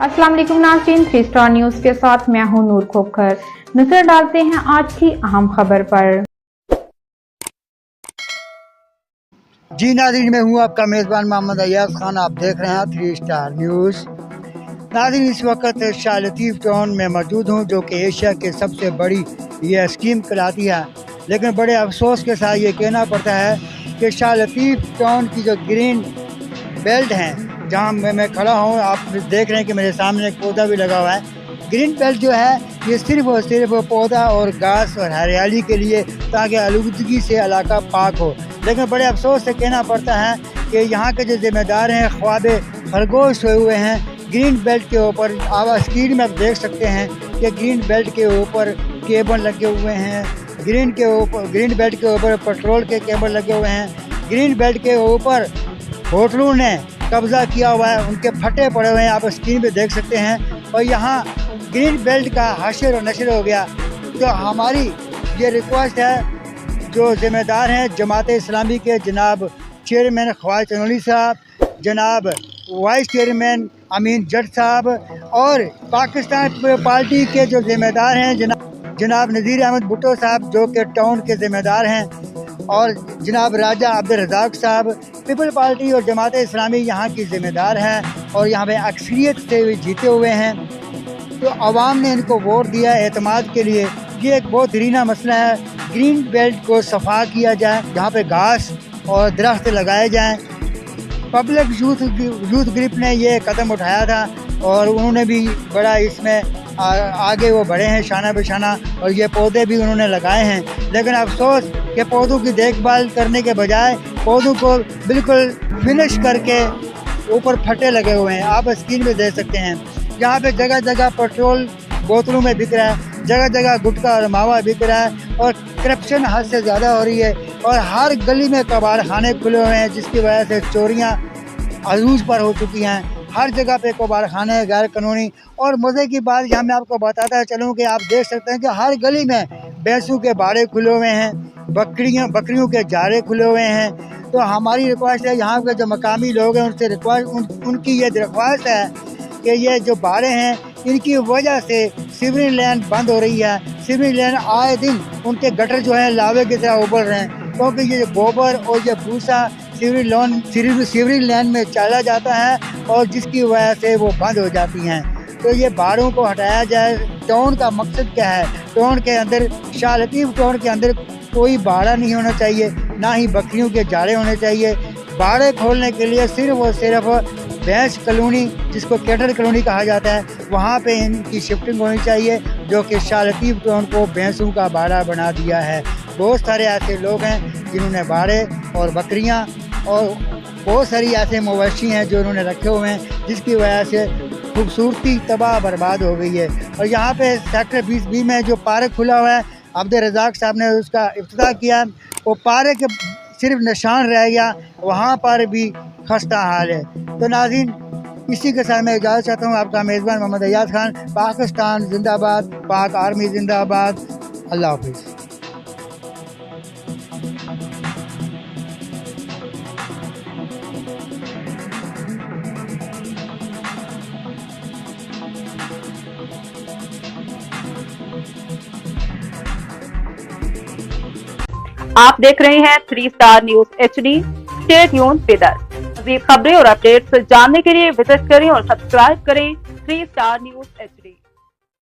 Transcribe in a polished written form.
अस्सलाम वालेकुम नाज़रीन, 3 स्टार न्यूज़ के साथ मैं हूं नूर खोखर। नजर डालते हैं आज की अहम खबर पर। जी नाज़रीन, मैं हूं आपका मेज़बान मोहम्मद अय्याज खान। आप देख रहे हैं 3 स्टार न्यूज़। नाज़रीन, इस वक्त शाह लतीफ़ टाउन में मौजूद हूं, जो कि एशिया के सबसे बड़ी ये स्कीम कहलाती है। लेकिन बड़े अफसोस के साथ ये कहना पड़ता है कि शाह लतीफ़ टाउन की जो ग्रीन बेल्ट हैं, जहाँ मैं खड़ा हूँ, आप देख रहे हैं कि मेरे सामने एक पौधा भी लगा हुआ है। ग्रीन बेल्ट जो है ये सिर्फ़ और सिर्फ पौधा और घास और हरियाली के लिए, ताकि आलूदगी से इलाका पाक हो। लेकिन बड़े अफसोस से कहना पड़ता है कि यहाँ के जो ज़िम्मेदार हैं ख्वाबे खरगोश हुए हुए हैं ग्रीन बेल्ट के ऊपर। आप स्क्रीन में आप देख सकते हैं कि ग्रीन बेल्ट के ऊपर केबल लगे हुए हैं, ग्रीन बेल्ट के ऊपर पेट्रोल के केबल लगे हुए हैं, ग्रीन बेल्ट के ऊपर होटलों ने कब्जा किया हुआ है, उनके फटे पड़े हुए हैं, आप स्क्रीन पे देख सकते हैं। और यहाँ ग्रीन बेल्ट का हशर और नशर हो गया। तो हमारी ये रिक्वेस्ट है, जो ज़िम्मेदार हैं जमात इस्लामी के जनाब चेयरमैन ख्वाजा चनोली साहब, जनाब वाइस चेयरमैन अमीन जट साहब, और पाकिस्तान पार्टी के जो ज़िम्मेदार हैं जनाब नज़ीर अहमद भुट्टो साहब, जो कि टाउन के ज़िम्मेदार हैं, और जनाब राजा अब्दुल रज़ाक साहब, पीपल पार्टी और जमात इस्लामी यहाँ की ज़िम्मेदार हैं और यहाँ पे अक्सरियत से जीते हुए हैं। तो आवाम ने इनको वोट दिया एतमाद के लिए। ये एक बहुत दरीना मसला है। ग्रीन बेल्ट को सफा किया जाए, जहाँ पे घास और दरख्त लगाए जाएँ। पब्लिक यूथ ग्रुप ने ये कदम उठाया था और उन्होंने भी बड़ा इसमें आगे वो बढ़े हैं शाना बेशाना, और ये पौधे भी उन्होंने लगाए हैं। लेकिन अफसोस कि पौधों की देखभाल करने के बजाय पौधों को बिल्कुल फिनिश करके ऊपर फटे लगे हुए हैं। आप स्क्रीन में देख सकते हैं, यहाँ पे जगह जगह पेट्रोल बोतलों में बिक रहा है, जगह जगह गुटखा और मावा बिक रहा है, और करप्शन हद से ज़्यादा हो रही है। और हर गली में कबाड़ खाने खुले हुए हैं, जिसकी वजह से चोरियाँ अरूज पर हो चुकी हैं। हर जगह पे कबाड़ खाने गैर कानूनी। और मज़े की बात यहाँ मैं आपको बताता चलूँ कि आप देख सकते हैं कि हर गली में भैंसों के बाड़े खुले हुए हैं, बकरियों के जारे खुले हुए हैं। तो हमारी रिक्वेस्ट है, यहाँ के जो मकामी लोग हैं उनसे उनकी ये दरख्वास्त है कि ये जो बाड़े हैं, इनकी वजह से सीवरेज लाइन बंद हो रही है। सीवरेज लाइन आए दिन उनके गटर जो है लावे की तरह उबल रहे हैं, क्योंकि ये गोबर और ये भूसा सीवरेज लाइन में चला जाता है, और जिसकी वजह से वो बंद हो जाती हैं। तो ये बाड़ों को हटाया जाए। टाउन का मकसद क्या है? टाउन के अंदर, शाह लतीफ़ टाउन के अंदर कोई बाड़ा नहीं होना चाहिए, ना ही बकरियों के जाड़े होने चाहिए। बाड़े खोलने के लिए सिर्फ और सिर्फ भैंस कॉलोनी, जिसको कैटर कॉलोनी कहा जाता है, वहाँ पे इनकी शिफ्टिंग होनी चाहिए, जो कि शाह लतीफ़ टाउन को भैंसों का बाड़ा बना दिया है। बहुत सारे ऐसे लोग हैं जिन्होंने बाड़े और बकरियाँ और बहुत सारी ऐसे मवेशी हैं जो उन्होंने रखे हुए हैं, जिसकी वजह से खूबसूरती तबाह बर्बाद हो गई है। और यहाँ पे सेक्टर 20B में जो पार्क खुला हुआ है, अब्दुल रज़ाक साहब ने उसका इफ्तिताह किया, वो पार्क सिर्फ निशान रह गया, वहाँ पर भी खस्ता हाल है। तो नाज़रीन, इसी के साथ मैं इजाज़त चाहता हूँ। आपका मेज़बान मोहम्मद अय्याज खान। पाकिस्तान जिंदाबाद, पाक आर्मी जिंदाबाद। अल्लाह हाफिज़। आप देख रहे हैं 3 star news HD। Stay tuned with us. मज़ीद खबरें और अपडेट्स जानने के लिए विजिट करें और सब्सक्राइब करें 3 स्टार न्यूज़ HD।